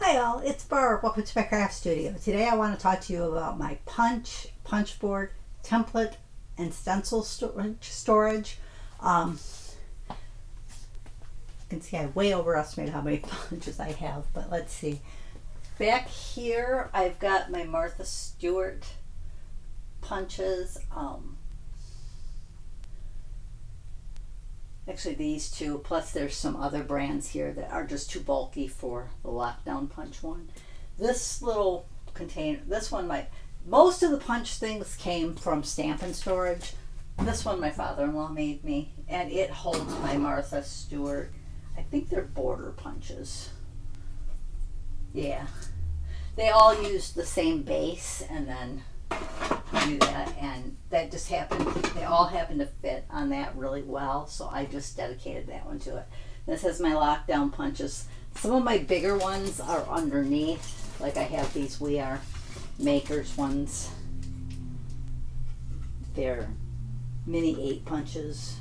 Hi all, it's Barb. Welcome to my craft studio. Today I want to talk to you about my punchboard, template, and stencil storage. You can see I way overestimated how many punches I have, but let's see. Back here I've got my Martha Stewart punches. Actually these two, plus there's some other brands here that are just too bulky for the lockdown punch one. This little container, this one, most of the punch things came from Stampin' Storage. This one my father-in-law made me, and it holds my Martha Stewart. I think they're border punches. Yeah. They all use the same base and then do that, and that just happened, they all happen to fit on that really well, so I just dedicated that one to it. This has my lockdown punches. Some of my bigger ones are underneath, like I have these We Are Makers ones. They're mini 8 punches.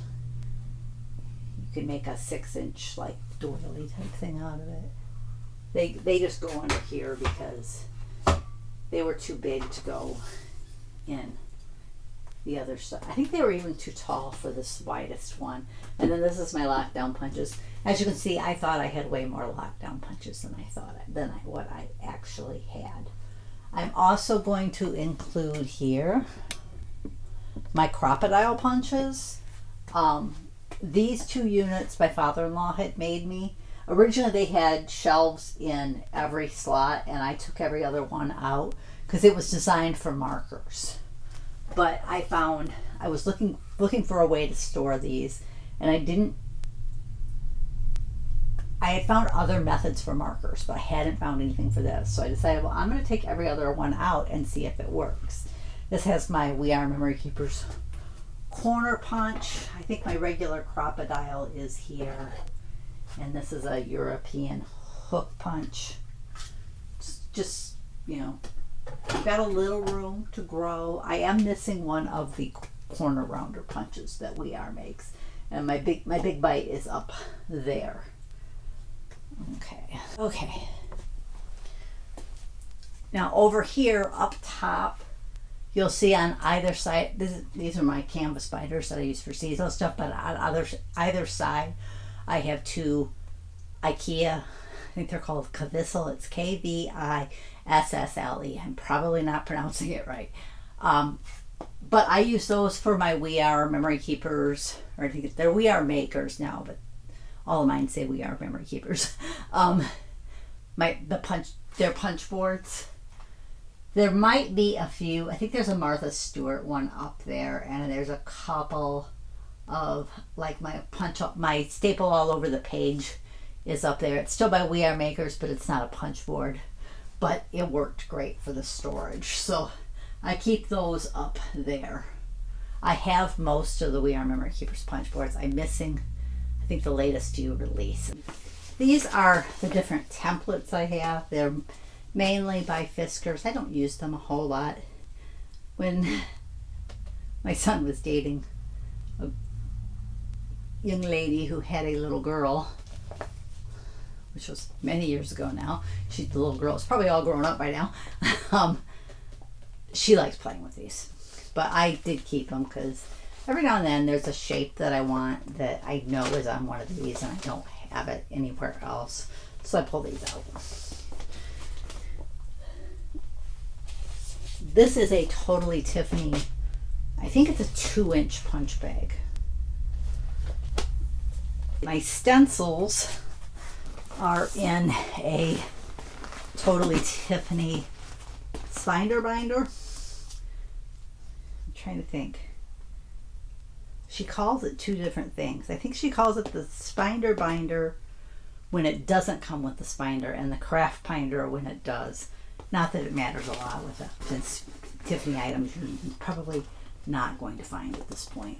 You can make a 6-inch like doily type thing out of it. They just go under here because they were too big to go in the other side. I think they were even too tall for this widest one. And then this is my lockdown punches. As you can see, I thought I had way more lockdown punches than what I actually had. I'm also going to include here my crocodile punches. These 2 units my father-in-law had made me. Originally they had shelves in every slot, and I took every other one out because it was designed for markers. But I was looking for a way to store these, and I had found other methods for markers, but I hadn't found anything for this. So I decided, well, I'm going to take every other one out and see if it works. This has my We Are Memory Keepers corner punch. I think my regular crocodile is here. And this is a European hook punch. Just, you know, I've got a little room to grow. I am missing one of the corner rounder punches that We Are makes. And my big bite is up there. Okay. Now over here up top, you'll see on either side, these are my canvas binders that I use for seasonal stuff, but on either side, I have 2 IKEA, I think they're called Kvissle. It's Kvissle. I'm probably not pronouncing it right. But I use those for my We Are Memory Keepers, or I think they're We Are Makers now, but all of mine say We Are Memory Keepers. They're punch boards. There might be a few. I think there's a Martha Stewart one up there, and there's a couple of like my staple all over the page is up there. It's still by We Are Makers, but it's not a punch board, but it worked great for the storage, so I keep those up there. I have most of the We Are Memory Keepers punch boards. I'm missing, I think, the latest due release. These are the different templates I have. They're mainly by Fiskars. I don't use them a whole lot. When my son was dating a young lady who had a little girl, which was many years ago now. The little girl is probably all grown up by now. She likes playing with these, but I did keep them because every now and then there's a shape that I want that I know is on one of these and I don't have it anywhere else, so I pull these out. This is a totally Tiffany, I think it's a 2-inch punch bag. My stencils are in a totally Tiffany Spinder binder. I'm trying to think. She calls it 2 different things. I think she calls it the Spinder binder when it doesn't come with the Spinder, and the craft binder when it does. Not that it matters a lot with it, since Tiffany items you're probably not going to find at this point.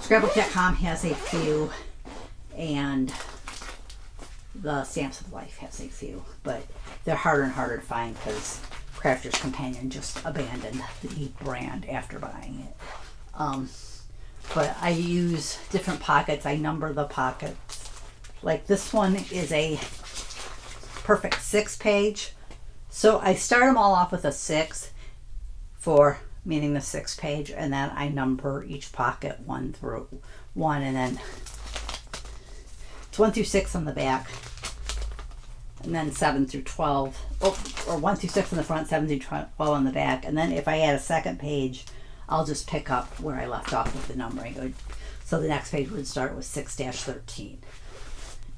Scrapbook.com has a few, and the Stamps of Life has a few, but they're harder and harder to find because Crafter's Companion just abandoned the brand after buying it. But I use different pockets. I number the pockets. Like this one is a perfect 6 page. So I start them all off with a 6 for meaning the 6th page, and then I number each pocket 1 through 1, and then it's 1 through 6 on the back, and then 7 through 12, or 1 through 6 on the front, 7 through 12 on the back. And then if I add a second page, I'll just pick up where I left off with the numbering. So the next page would start with 6-13,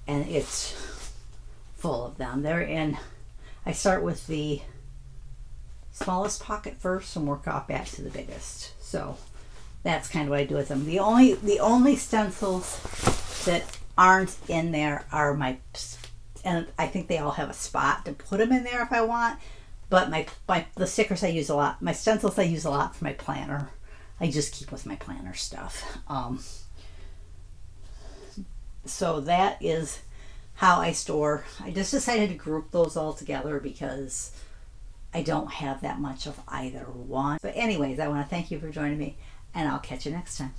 and it's full of them. They're in, I start with the smallest pocket first and work off back to the biggest. So that's kind of what I do with them. The only stencils that aren't in there are my, and I think they all have a spot to put them in there if I want, but the stickers I use a lot, my stencils I use a lot for my planner. I just keep with my planner stuff. So that is how I store. I just decided to group those all together because I don't have that much of either one. But anyways, I want to thank you for joining me, and I'll catch you next time.